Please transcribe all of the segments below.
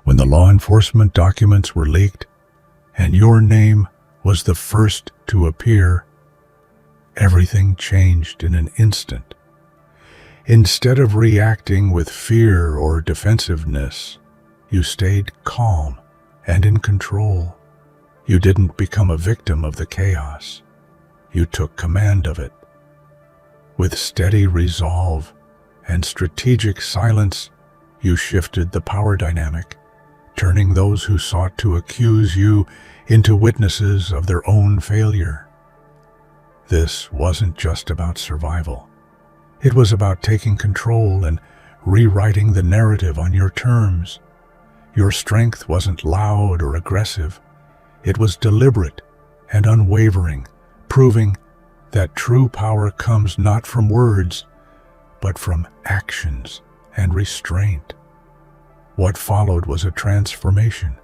When the law enforcement documents were leaked and your name was the first to appear, everything changed in an instant. Instead of reacting with fear or defensiveness, you stayed calm and in control. You didn't become a victim of the chaos. You took command of it. With steady resolve and strategic silence, you shifted the power dynamic, turning those who sought to accuse you into witnesses of their own failure. This wasn't just about survival. It was about taking control and rewriting the narrative on your terms. Your strength wasn't loud or aggressive. It was deliberate and unwavering, proving that true power comes not from words, but from actions and restraint. What followed was a transformation,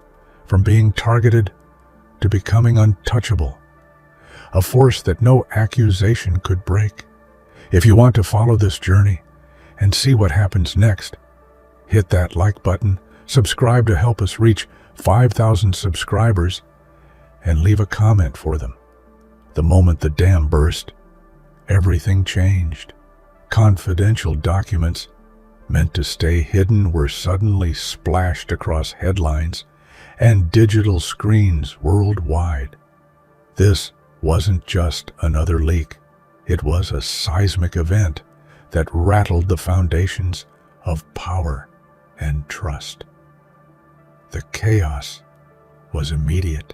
from being targeted to becoming untouchable, a force that no accusation could break. If you want to follow this journey and see what happens next, hit that like button, subscribe to help us reach 5,000 subscribers, and leave a comment for them. The moment the dam burst, everything changed. Confidential documents meant to stay hidden were suddenly splashed across headlines and digital screens worldwide. This wasn't just another leak. It was a seismic event that rattled the foundations of power and trust. The chaos was immediate.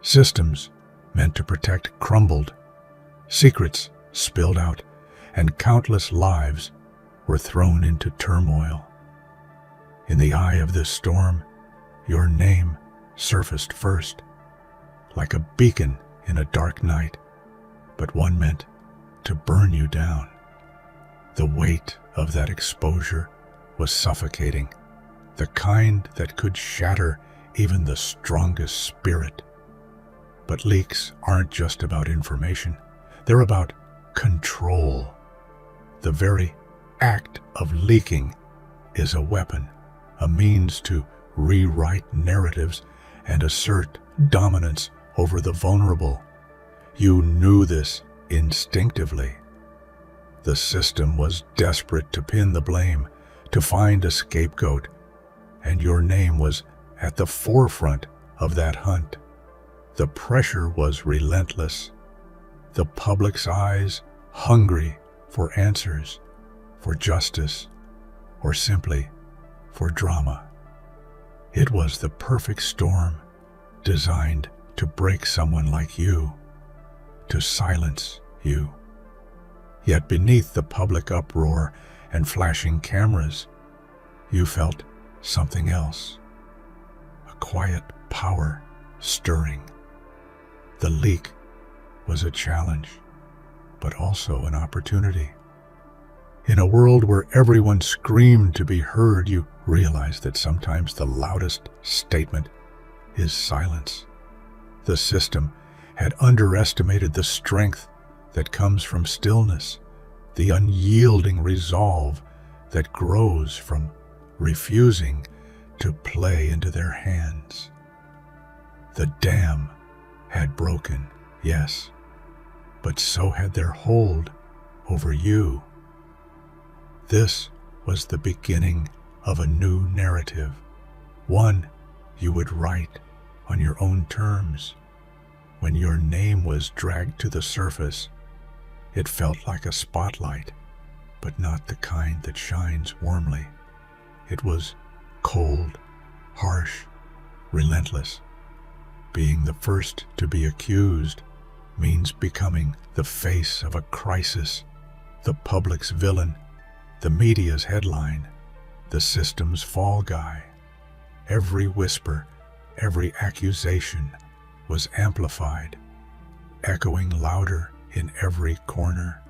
Systems meant to protect crumbled, secrets spilled out, and countless lives were thrown into turmoil. In the eye of this storm, your name surfaced first, like a beacon in a dark night, but one meant to burn you down. The weight of that exposure was suffocating, the kind that could shatter even the strongest spirit. But leaks aren't just about information. They're about control. The very act of leaking is a weapon, a means to rewrite narratives and assert dominance over the vulnerable. You knew this instinctively. The system was desperate to pin the blame, to find a scapegoat, and your name was at the forefront of that hunt. The pressure was relentless. The public's eyes hungry for answers, for justice, or simply for drama. It was the perfect storm, designed to break someone like you, to silence you. Yet beneath the public uproar and flashing cameras, you felt something else, a quiet power stirring. The leak was a challenge, but also an opportunity. In a world where everyone screamed to be heard, you realized that sometimes the loudest statement is silence. The system had underestimated the strength that comes from stillness, the unyielding resolve that grows from refusing to play into their hands. The dam had broken, yes, but so had their hold over you. This was the beginning of a new narrative, one you would write on your own terms. When your name was dragged to the surface, it felt like a spotlight, but not the kind that shines warmly. It was cold, harsh, relentless. Being the first to be accused means becoming the face of a crisis, the public's villain, the media's headline, the system's fall guy. Every whisper, every accusation was amplified, echoing louder in every corner.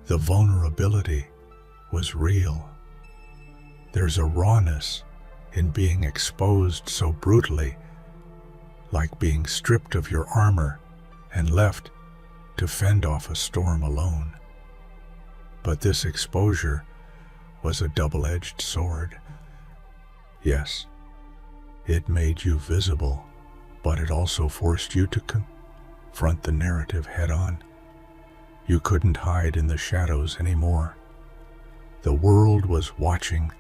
The vulnerability was real. There's a rawness in being exposed so brutally, like being stripped of your armor and left to fend off a storm alone. But this exposure was a double-edged sword. Yes, it made you visible, but it also forced you to confront the narrative head-on. You couldn't hide in the shadows anymore. The world was watching,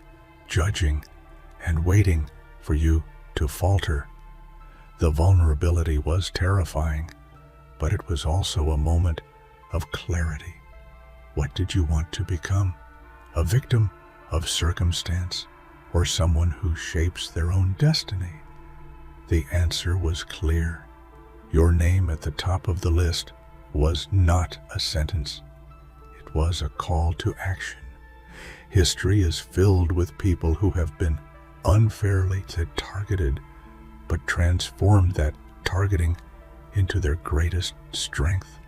judging, and waiting for you to falter. The vulnerability was terrifying, but it was also a moment of clarity. What did you want to become? A victim of circumstance, or someone who shapes their own destiny? The answer was clear. Your name at the top of the list was not a sentence. It was a call to action. History is filled with people who have been unfairly targeted, but transformed that targeting into their greatest strength.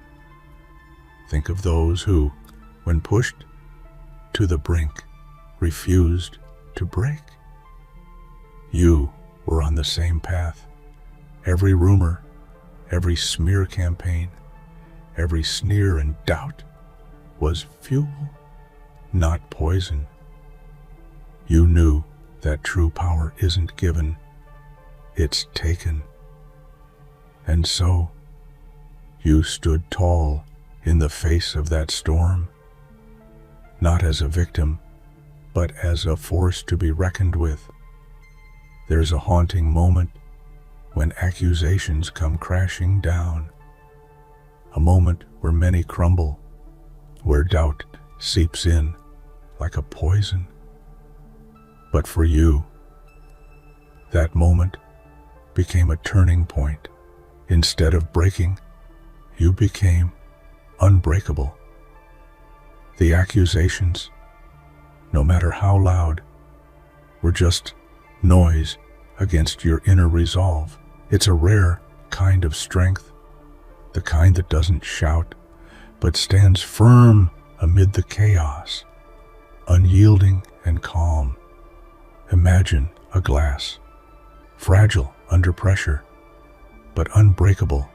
Think of those who, when pushed to the brink, refused to break. You were on the same path. Every rumor, every smear campaign, every sneer and doubt was fuel, not poison. You knew that true power isn't given, it's taken. And so, you stood tall in the face of that storm, not as a victim, but as a force to be reckoned with. There's a haunting moment when accusations come crashing down, a moment where many crumble, where doubt seeps in like a poison. But for you, that moment became a turning point. Instead of breaking, you became unbreakable. The accusations, no matter how loud, were just noise against your inner resolve. It's a rare kind of strength, the kind that doesn't shout, but stands firm amid the chaos, unyielding and calm. Imagine a glass, fragile under pressure, but unbreakable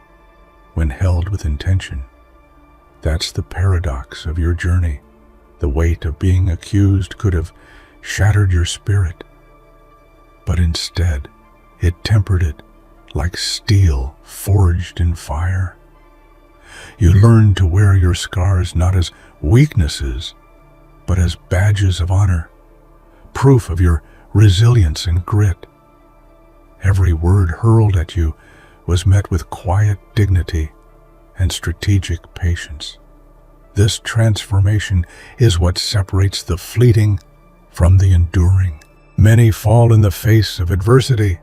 when held with intention. That's the paradox of your journey. The weight of being accused could have shattered your spirit, but instead it tempered it like steel forged in fire. You learned to wear your scars not as weaknesses, but as badges of honor, proof of your resilience and grit. Every word hurled at you was met with quiet dignity and strategic patience. This transformation is what separates the fleeting from the enduring. Many fall in the face of adversity,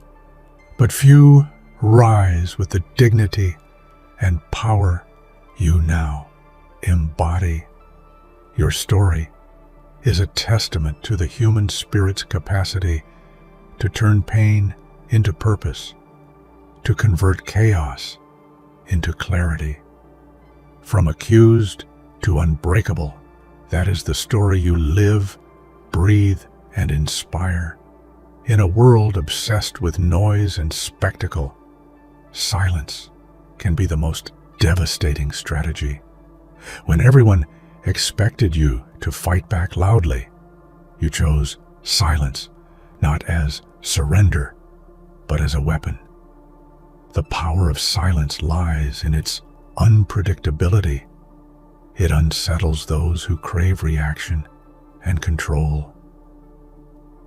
but few rise with the dignity and power you now embody. Your story is a testament to the human spirit's capacity to turn pain into purpose, to convert chaos into clarity. From accused to unbreakable, that is the story you live, breathe, and inspire. In a world obsessed with noise and spectacle, silence can be the most devastating strategy. When everyone expected you to fight back loudly, you chose silence, not as surrender, but as a weapon. The power of silence lies in its unpredictability. It unsettles those who crave reaction and control.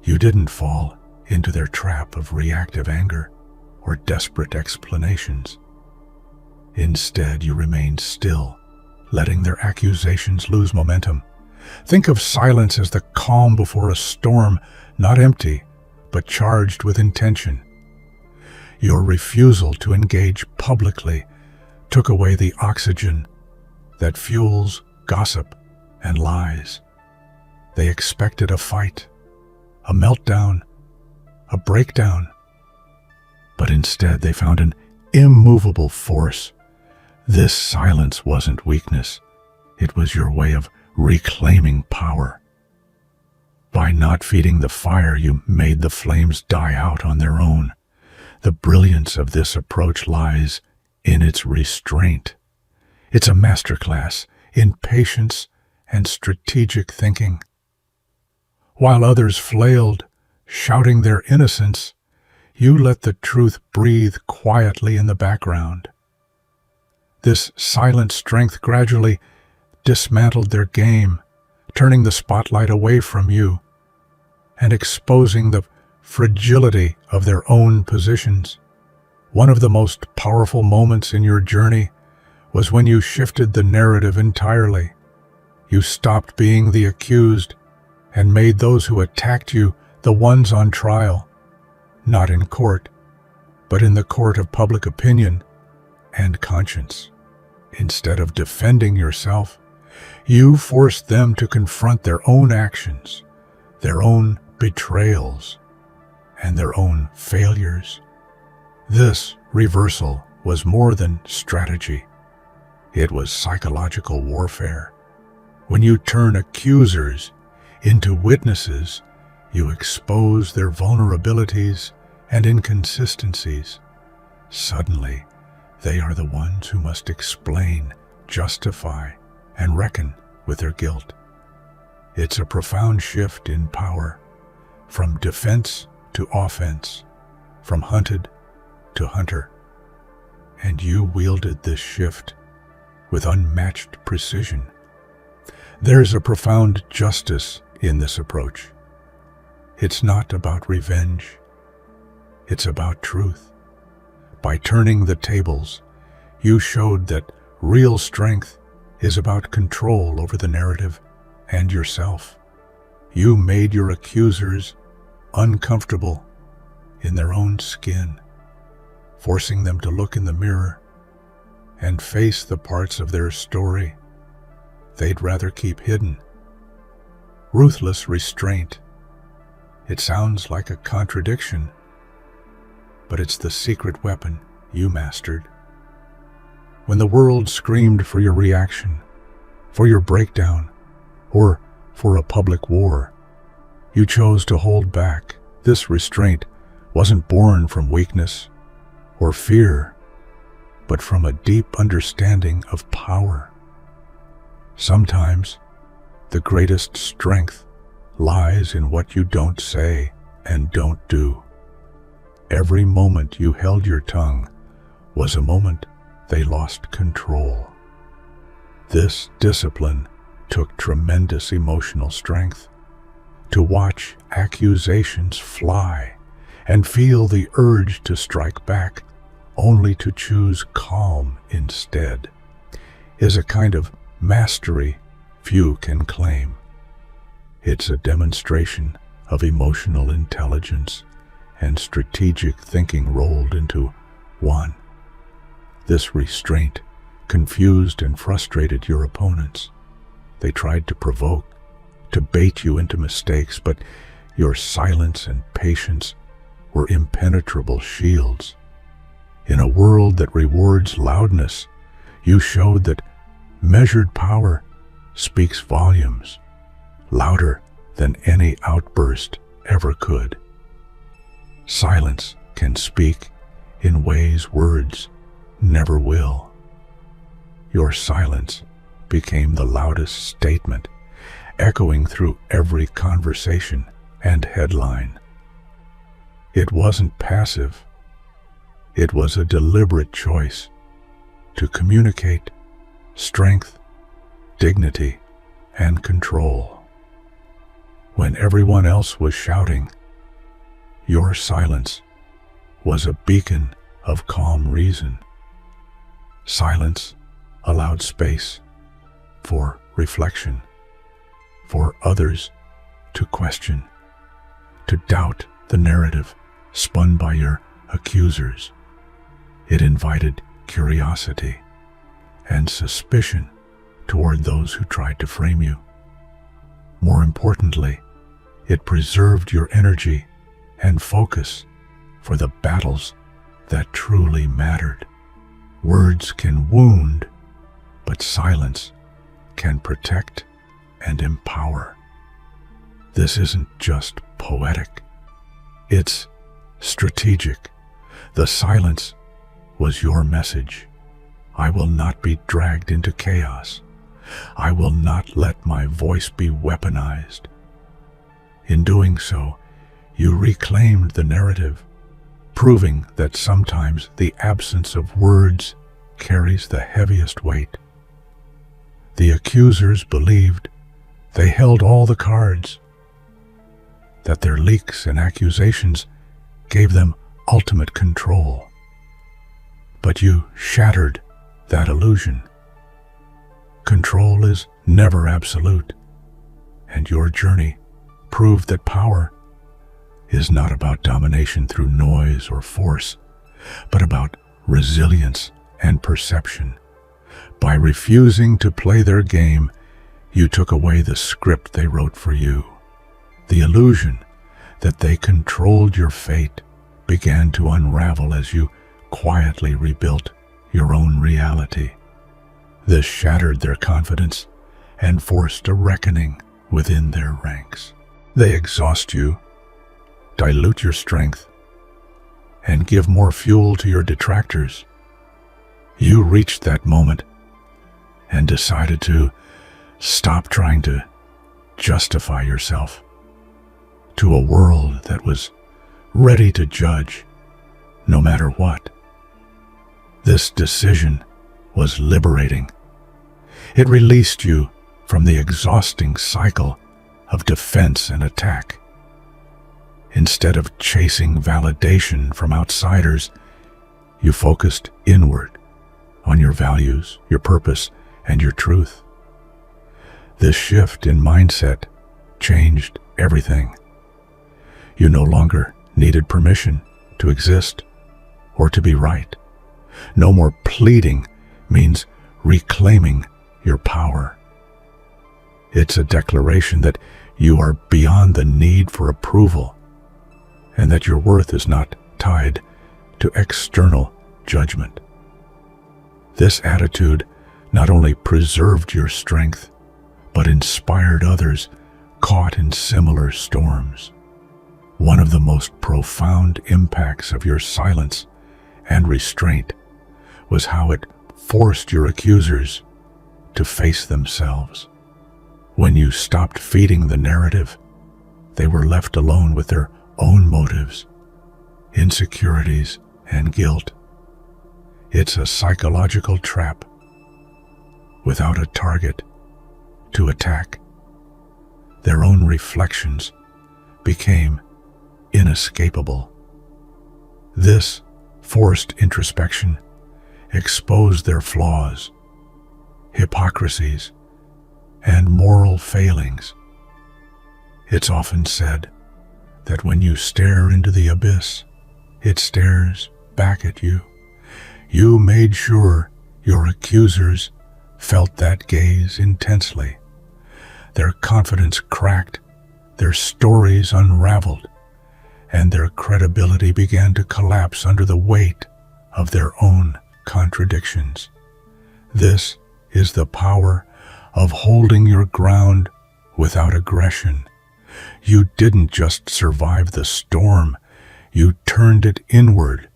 You didn't fall into their trap of reactive anger or desperate explanations. Instead, you remained still, letting their accusations lose momentum. Think of silence as the calm before a storm, not empty, but charged with intention. Your refusal to engage publicly took away the oxygen that fuels gossip and lies. They expected a fight, a meltdown, a breakdown, but instead they found an immovable force. This silence wasn't weakness. It was your way of reclaiming power. By not feeding the fire, you made the flames die out on their own. The brilliance of this approach lies in its restraint. It's a masterclass in patience and strategic thinking. While others flailed, shouting their innocence, you let the truth breathe quietly in the background. This silent strength gradually dismantled their game, turning the spotlight away from you and exposing the fragility of their own positions. One of the most powerful moments in your journey was when you shifted the narrative entirely. You stopped being the accused and made those who attacked you the ones on trial, not in court, but in the court of public opinion and conscience. Instead of defending yourself, you forced them to confront their own actions, their own betrayals, and their own failures. This reversal was more than strategy. It was psychological warfare. When you turn accusers into witnesses, you expose their vulnerabilities and inconsistencies. Suddenly, they are the ones who must explain, justify, and reckon with their guilt. It's a profound shift in power, from defense to offense, from hunted to hunter. And you wielded this shift with unmatched precision. There's a profound justice in this approach. It's not about revenge. It's about truth. By turning the tables, you showed that real strength is about control over the narrative and yourself. You made your accusers uncomfortable in their own skin, forcing them to look in the mirror and face the parts of their story they'd rather keep hidden. Ruthless restraint. It sounds like a contradiction, but it's the secret weapon you mastered. When the world screamed for your reaction, for your breakdown, or for a public war, you chose to hold back. This restraint wasn't born from weakness or fear, but from a deep understanding of power. Sometimes the greatest strength lies in what you don't say and don't do. Every moment you held your tongue was a moment they lost control. This discipline took tremendous emotional strength. To watch accusations fly and feel the urge to strike back, only to choose calm instead, is a kind of mastery few can claim. It's a demonstration of emotional intelligence and strategic thinking rolled into one. This restraint confused and frustrated your opponents. They tried to provoke, to bait you into mistakes, but your silence and patience were impenetrable shields. In a world that rewards loudness, you showed that measured power speaks volumes, louder than any outburst ever could. Silence can speak in ways words never will. Your silence became the loudest statement, echoing through every conversation and headline. It wasn't passive. It was a deliberate choice to communicate strength, dignity, and control. When everyone else was shouting, your silence was a beacon of calm reason. Silence allowed space for reflection, for others to question, to doubt the narrative spun by your accusers. It invited curiosity and suspicion toward those who tried to frame you. More importantly, it preserved your energy and focus for the battles that truly mattered. Words can wound, but silence can protect and empower. This isn't just poetic. It's strategic. The silence was your message. I will not be dragged into chaos. I will not let my voice be weaponized. In doing so, You reclaimed the narrative, proving that sometimes the absence of words carries the heaviest weight. The accusers believed they held all the cards, that their leaks and accusations gave them ultimate control. But you shattered that illusion. Control is never absolute, and your journey proved that power is not about domination through noise or force, but about resilience and perception. By refusing to play their game, you took away the script they wrote for you. The illusion that they controlled your fate began to unravel as you quietly rebuilt your own reality. This shattered their confidence and forced a reckoning within their ranks. They exhaust you, dilute your strength, and give more fuel to your detractors. You reached that moment and decided to stop trying to justify yourself to a world that was ready to judge no matter what. This decision was liberating. It released you from the exhausting cycle of defense and attack. Instead of chasing validation from outsiders, you focused inward on your values, your purpose, and your truth. This shift in mindset changed everything. You no longer needed permission to exist or to be right. No more pleading means reclaiming your power. It's a declaration that you are beyond the need for approval and that your worth is not tied to external judgment. This attitude not only preserved your strength, but inspired others caught in similar storms. One of the most profound impacts of your silence and restraint was how it forced your accusers to face themselves. When you stopped feeding the narrative, they were left alone with their own motives, insecurities, and guilt. It's a psychological trap. Without a target to attack, their own reflections became inescapable. This forced introspection exposed their flaws, hypocrisies, and moral failings. It's often said that when you stare into the abyss, it stares back at you. You made sure your accusers felt that gaze intensely. Their confidence cracked, their stories unraveled, and their credibility began to collapse under the weight of their own contradictions. This is the power of holding your ground without aggression. You didn't just survive the storm, you turned it inward,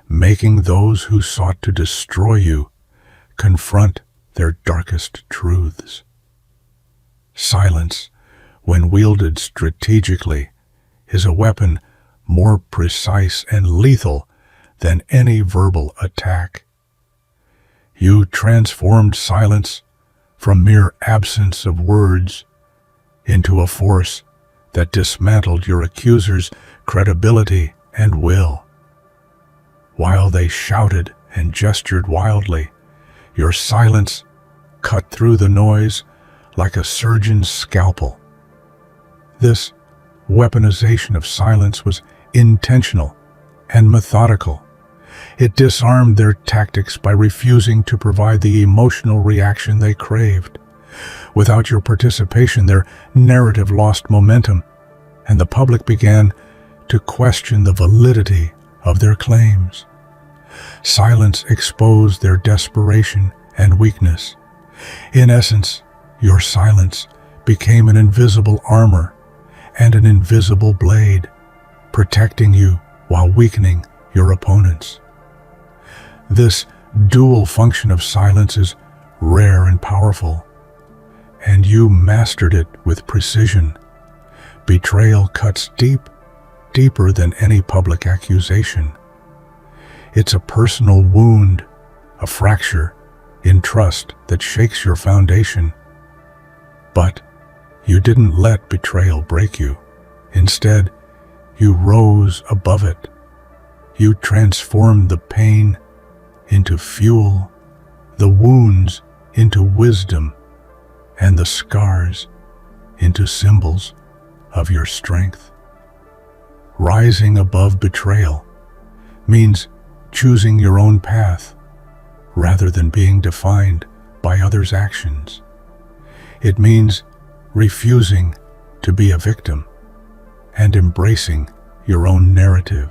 making those who sought to destroy you confront their darkest truths. Silence, when wielded strategically, is a weapon more precise and lethal than any verbal attack. You transformed silence from mere absence of words into a force that dismantled your accusers' credibility and will. While they shouted and gestured wildly, your silence cut through the noise like a surgeon's scalpel. This weaponization of silence was intentional and methodical. It disarmed their tactics by refusing to provide the emotional reaction they craved. Without your participation, their narrative lost momentum, and the public began to question the validity of their claims. Silence exposed their desperation and weakness. In essence, your silence became an invisible armor and an invisible blade, protecting you while weakening your opponents. This dual function of silence is rare and powerful, and you mastered it with precision. Betrayal cuts deep, deeper than any public accusation. It's a personal wound, a fracture in trust that shakes your foundation. But you didn't let betrayal break you. Instead, you rose above it. You transformed the pain into fuel, the wounds into wisdom, and the scars into symbols of your strength. Rising above betrayal means choosing your own path rather than being defined by others' actions. It means refusing to be a victim and embracing your own narrative.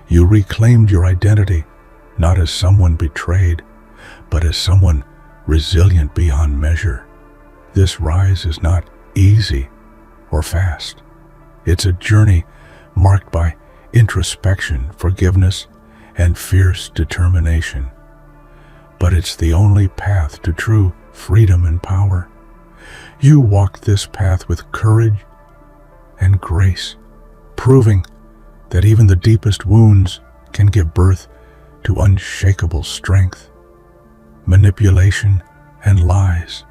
You reclaimed your identity not as someone betrayed, but as someone resilient beyond measure. This rise is not easy or fast. It's a journey marked by introspection, forgiveness, and fierce determination. But it's the only path to true freedom and power. You walked this path with courage and grace, proving that even the deepest wounds can give birth to unshakable strength. Manipulation and lies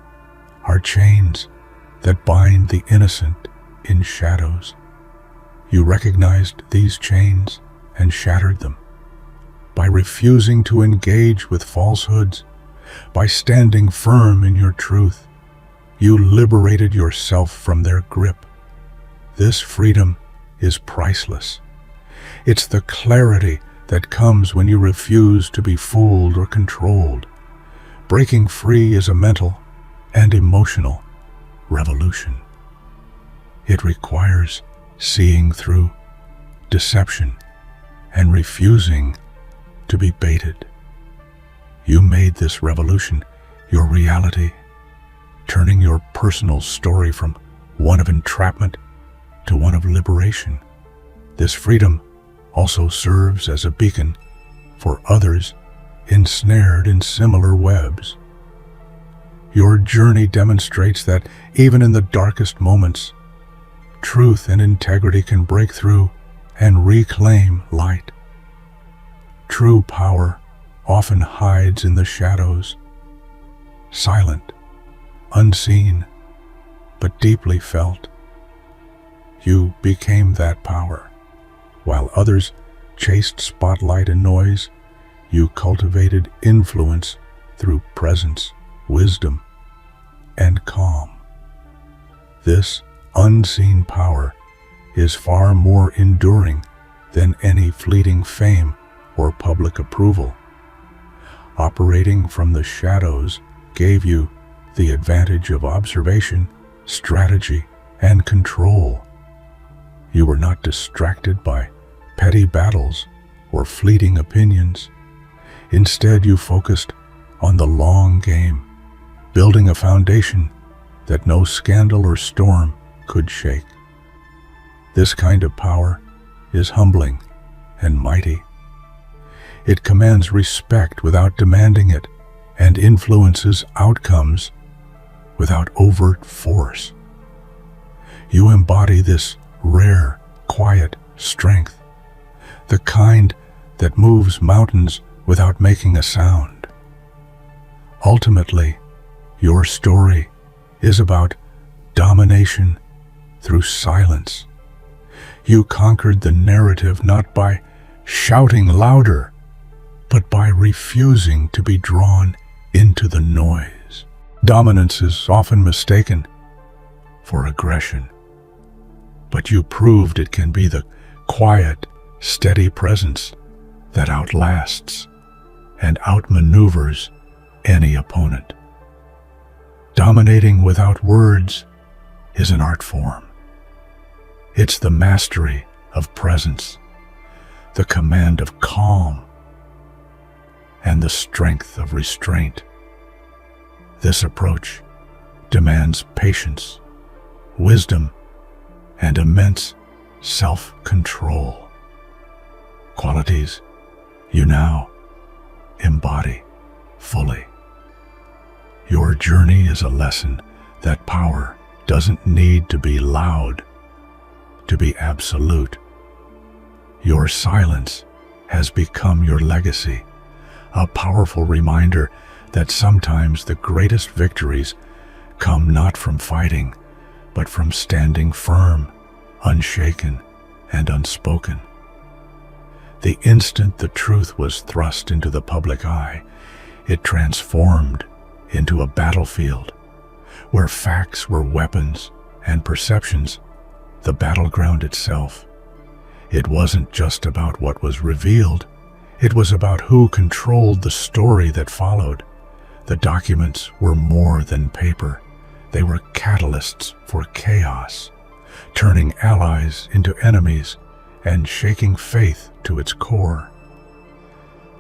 are chains that bind the innocent in shadows. You recognized these chains and shattered them. By refusing to engage with falsehoods, by standing firm in your truth, you liberated yourself from their grip. This freedom is priceless. It's the clarity that comes when you refuse to be fooled or controlled. Breaking free is a mental and emotional revolution. It requires seeing through deception and refusing to be baited. You made this revolution your reality, turning your personal story from one of entrapment to one of liberation. This freedom also serves as a beacon for others ensnared in similar webs. Your journey demonstrates that even in the darkest moments, truth and integrity can break through and reclaim light. True power often hides in the shadows, silent, unseen, but deeply felt. You became that power. While others chased spotlight and noise, you cultivated influence through presence, wisdom, and calm. This unseen power is far more enduring than any fleeting fame or public approval. Operating from the shadows gave you the advantage of observation, strategy, and control. You were not distracted by petty battles or fleeting opinions. Instead, you focused on the long game, building a foundation that no scandal or storm could shake. This kind of power is humbling and mighty. It commands respect without demanding it and influences outcomes without overt force. You embody this rare, quiet strength, the kind that moves mountains without making a sound. Ultimately, your story is about domination through silence. You conquered the narrative not by shouting louder, but by refusing to be drawn into the noise. Dominance is often mistaken for aggression, but you proved it can be the quiet, steady presence that outlasts and outmaneuvers any opponent. Dominating without words is an art form. It's the mastery of presence, the command of calm, and the strength of restraint. This approach demands patience, wisdom, and immense self-control, qualities you now embody fully. Your journey is a lesson that power doesn't need to be loud, to be absolute. Your silence has become your legacy, a powerful reminder that sometimes the greatest victories come not from fighting, but from standing firm, unshaken, and unspoken. The instant the truth was thrust into the public eye, it transformed into a battlefield, where facts were weapons and perceptions the battleground itself. It wasn't just about what was revealed, it was about who controlled the story that followed. The documents were more than paper. They were catalysts for chaos, turning allies into enemies and shaking faith to its core.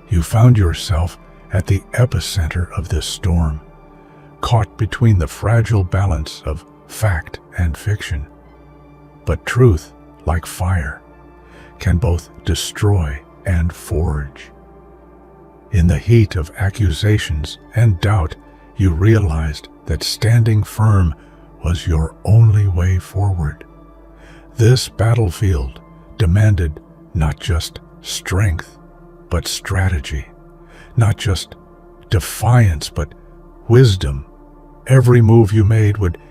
You found yourself at the epicenter of this storm, caught between the fragile balance of fact and fiction. But truth, like fire, can both destroy and forge. In the heat of accusations and doubt, you realized that standing firm was your only way forward. This battlefield demanded not just strength, but strategy, not just defiance, but wisdom. Every move you made would